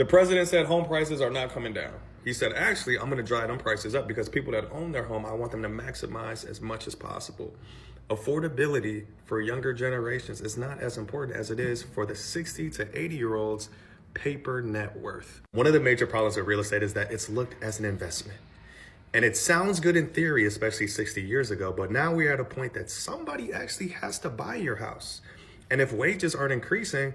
The president said home prices are not coming down. He said, actually, I'm going to drive them prices up because people that own their home, I want them to maximize as much as possible. Affordability for younger generations is not as important as it is for the 60 to 80-year-olds paper net worth. One of the major problems with real estate is that it's looked as an investment. And it sounds good in theory, especially 60 years ago, but now we're at a point that somebody actually has to buy your house. And if wages aren't increasing,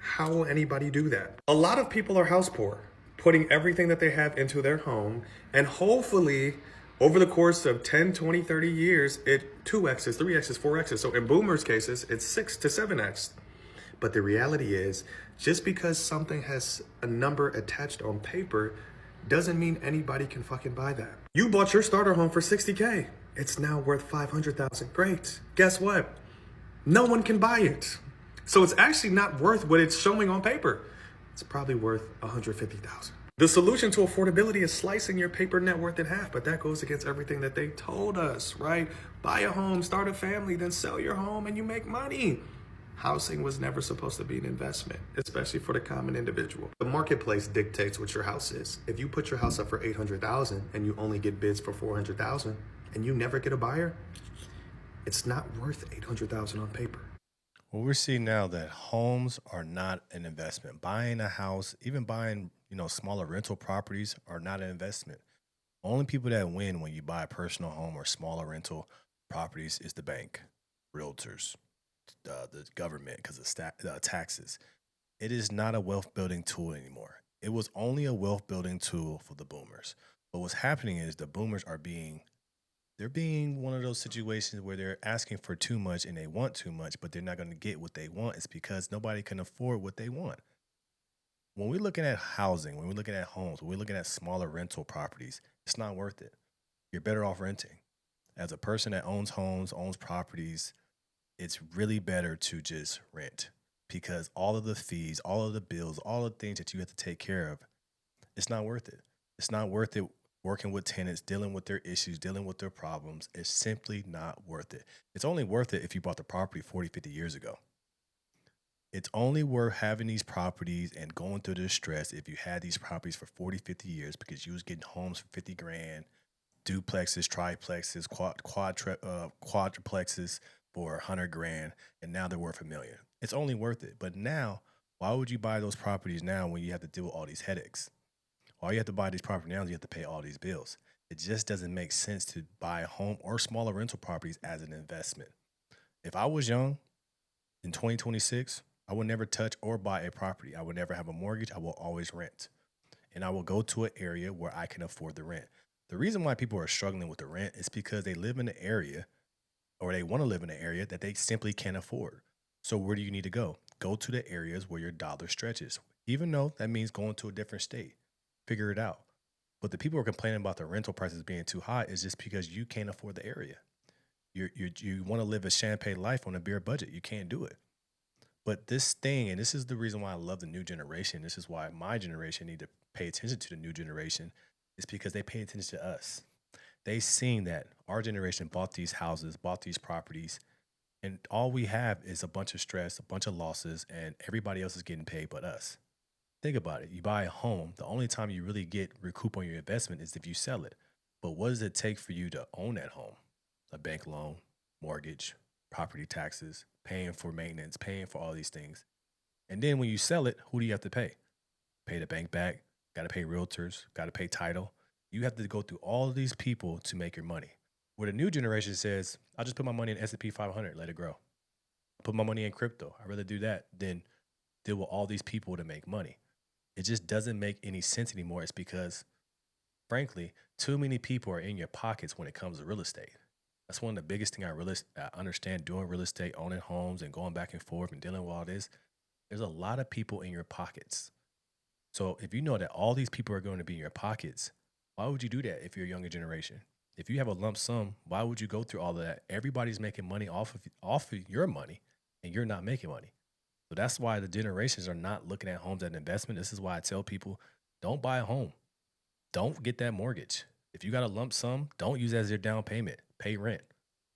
how will anybody do that? A lot of people are house poor, putting everything that they have into their home, and hopefully over the course of 10, 20, 30 years, it 2x's, 3x's, 4x's. So in boomers' cases, it's 6 to 7x. But the reality is, just because something has a number attached on paper doesn't mean anybody can fucking buy that. You bought your starter home for 60K. It's now worth 500,000. Great. Guess what? No one can buy it. So it's actually not worth what it's showing on paper. It's probably worth 150,000. The solution to affordability is slicing your paper net worth in half, but that goes against everything that they told us, right? Buy a home, start a family, then sell your home and you make money. Housing was never supposed to be an investment, especially for the common individual. The marketplace dictates what your house is. If you put your house up for 800,000 and you only get bids for 400,000 and you never get a buyer, it's not worth 800,000 on paper. Well, we're seeing now that homes are not an investment. Buying a house, even buying, smaller rental properties are not an investment. Only people that win when you buy a personal home or smaller rental properties is the bank, realtors, the government because of taxes. It is not a wealth building tool anymore. It was only a wealth building tool for the boomers. But what's happening is the boomers they're being one of those situations where they're asking for too much and they want too much, but they're not going to get what they want. It's because nobody can afford what they want. When we're looking at housing, when we're looking at homes, when we're looking at smaller rental properties, it's not worth it. You're better off renting. As a person that owns homes, owns properties, it's really better to just rent because all of the fees, all of the bills, all the things that you have to take care of, it's not worth it. It's not worth it working with tenants, dealing with their issues, dealing with their problems. It's simply not worth it. It's only worth it if you bought the property 40, 50 years ago. It's only worth having these properties and going through the stress if you had these properties for 40, 50 years because you was getting homes for 50 grand, duplexes, triplexes, quadruplexes for 100 grand, and now they're worth $1 million. It's only worth it. But now, why would you buy those properties now when you have to deal with all these headaches? Why you have to buy these properties now? You have to pay all these bills. It just doesn't make sense to buy a home or smaller rental properties as an investment. If I was young in 2026, I would never touch or buy a property. I would never have a mortgage. I will always rent. And I will go to an area where I can afford the rent. The reason why people are struggling with the rent is because they live in an area or they want to live in an area that they simply can't afford. So where do you need to go? Go to the areas where your dollar stretches, even though that means going to a different state. Figure it out. But the people who are complaining about the rental prices being too high is just because you can't afford the area. You want to live a champagne life on a beer budget. You can't do it. But this thing, and this is the reason why I love the new generation. This is why my generation need to pay attention to the new generation. Is because they pay attention to us. They seen that our generation bought these houses, bought these properties, and all we have is a bunch of stress, a bunch of losses, and everybody else is getting paid but us. Think about it. You buy a home, the only time you really get recoup on your investment is if you sell it. But what does it take for you to own that home? A bank loan, mortgage, property taxes, paying for maintenance, paying for all these things. And then when you sell it, who do you have to pay? Pay the bank back, got to pay realtors, got to pay title. You have to go through all of these people to make your money. Where the new generation says, I'll just put my money in S&P 500, let it grow. Put my money in crypto. I'd rather do that than deal with all these people to make money. It just doesn't make any sense anymore. It's because, frankly, too many people are in your pockets when it comes to real estate. That's one of the biggest things I understand doing real estate, owning homes and going back and forth and dealing with all this. There's a lot of people in your pockets. So if you know that all these people are going to be in your pockets, why would you do that if you're a younger generation? If you have a lump sum, why would you go through all of that? Everybody's making money off of your money and you're not making money. So that's why the generations are not looking at homes as an investment. This is why I tell people, don't buy a home. Don't get that mortgage. If you got a lump sum, don't use it as your down payment. Pay rent.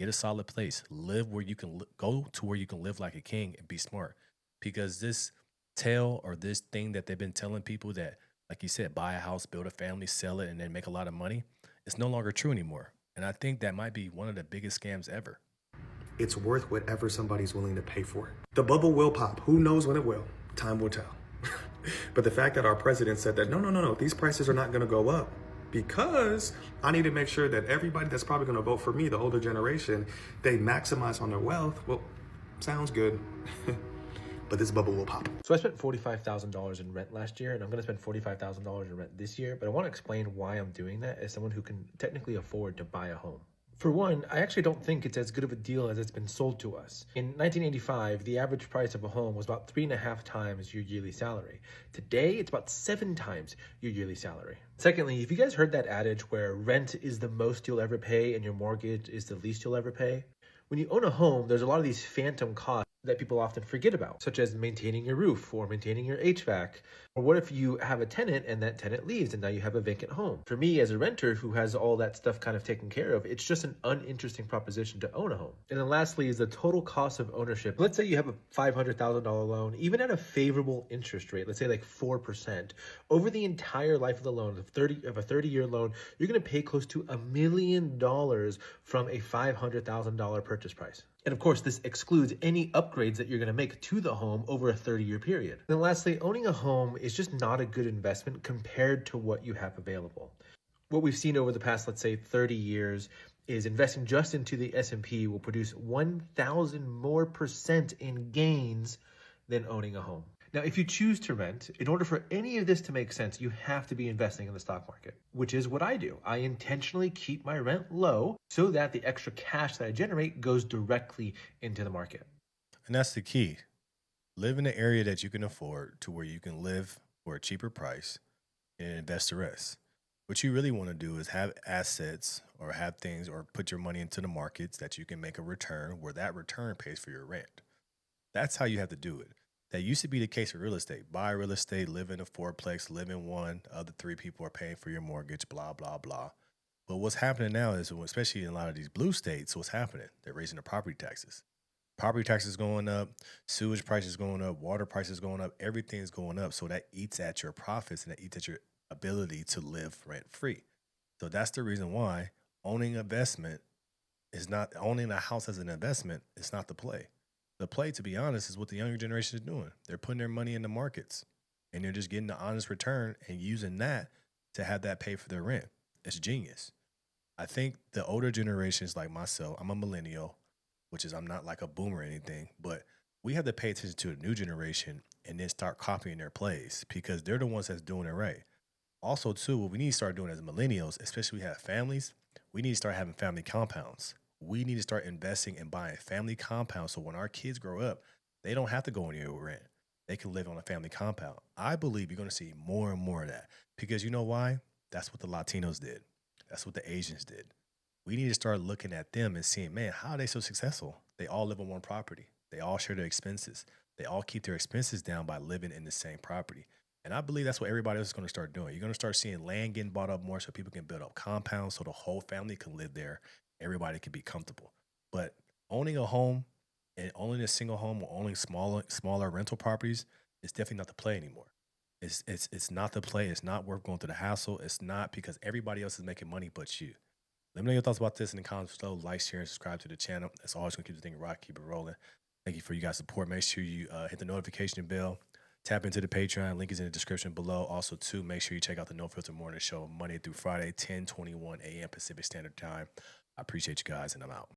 Get a solid place. Live where you can go to where you can live like a king and be smart. Because this tell or this thing that they've been telling people that, like you said, buy a house, build a family, sell it, and then make a lot of money, it's no longer true anymore. And I think that might be one of the biggest scams ever. It's worth whatever somebody's willing to pay for it. The bubble will pop. Who knows when it will? Time will tell. But the fact that our president said that, no, no, no, no, these prices are not going to go up because I need to make sure that everybody that's probably going to vote for me, the older generation, they maximize on their wealth. Well, sounds good. But this bubble will pop. So I spent $45,000 in rent last year, and I'm going to spend $45,000 in rent this year. But I want to explain why I'm doing that as someone who can technically afford to buy a home. For one, I actually don't think it's as good of a deal as it's been sold to us. In 1985, the average price of a home was about 3.5 times your yearly salary. Today, it's about 7 times your yearly salary. Secondly, have you guys heard that adage where rent is the most you'll ever pay and your mortgage is the least you'll ever pay? When you own a home, there's a lot of these phantom costs that people often forget about, such as maintaining your roof or maintaining your HVAC. Or what if you have a tenant and that tenant leaves and now you have a vacant home? For me, as a renter who has all that stuff kind of taken care of, it's just an uninteresting proposition to own a home. And then lastly is the total cost of ownership. Let's say you have a $500,000 loan, even at a favorable interest rate, let's say like 4%, over the entire life of the loan, of a 30-year loan, you're going to pay close to $1 million from a $500,000 purchase price. And of course, this excludes any upgrades that you're going to make to the home over a 30-year period. And then lastly, owning a home is just not a good investment compared to what you have available. What we've seen over the past, let's say 30 years, is investing just into the S&P will produce 1,000 more % in gains than owning a home. Now, if you choose to rent, in order for any of this to make sense, you have to be investing in the stock market, which is what I do. I intentionally keep my rent low so that the extra cash that I generate goes directly into the market. And that's the key. Live in an area that you can afford to where you can live for a cheaper price and invest the rest. What you really want to do is have assets or have things or put your money into the markets that you can make a return where that return pays for your rent. That's how you have to do it. That used to be the case with real estate. Buy real estate, live in a fourplex, live in one, the other 3 people are paying for your mortgage, blah, blah, blah. But what's happening now is, especially in a lot of these blue states, what's happening? They're raising the property taxes. Property taxes going up, sewage prices going up, water prices going up, everything's going up. So that eats at your profits and that eats at your ability to live rent free. So that's the reason why owning investment is not, owning a house as an investment is not the play. The play, to be honest, is what the younger generation is doing. They're putting their money in the markets and they're just getting the honest return and using that to have that pay for their rent. It's genius. I think the older generations like myself, I'm a millennial, which is I'm not like a boomer or anything, but we have to pay attention to the new generation and then start copying their plays because they're the ones that's doing it right. Also, too, what we need to start doing as millennials, especially we have families, we need to start having family compounds. We need to start investing and buying family compounds so when our kids grow up, they don't have to go anywhere with rent. They can live on a family compound. I believe you're going to see more and more of that because you know why? That's what the Latinos did. That's what the Asians did. We need to start looking at them and seeing, man, how are they so successful? They all live on one property. They all share their expenses. They all keep their expenses down by living in the same property. And I believe that's what everybody else is going to start doing. You're going to start seeing land getting bought up more so people can build up compounds so the whole family can live there. Everybody can be comfortable. But owning a home and owning a single home or owning smaller rental properties is definitely not the play anymore. It's not the play. It's not worth going through the hassle. It's not because everybody else is making money but you. Let me know your thoughts about this in the comments below. Like, share, and subscribe to the channel. That's always going to keep the thing rock, keep it rolling. Thank you for you guys' support. Make sure you hit the notification bell. Tap into the Patreon. Link is in the description below. Also, too, make sure you check out the No Filter Morning Show Monday through Friday, 10:21 a.m. Pacific Standard Time. I appreciate you guys, and I'm out.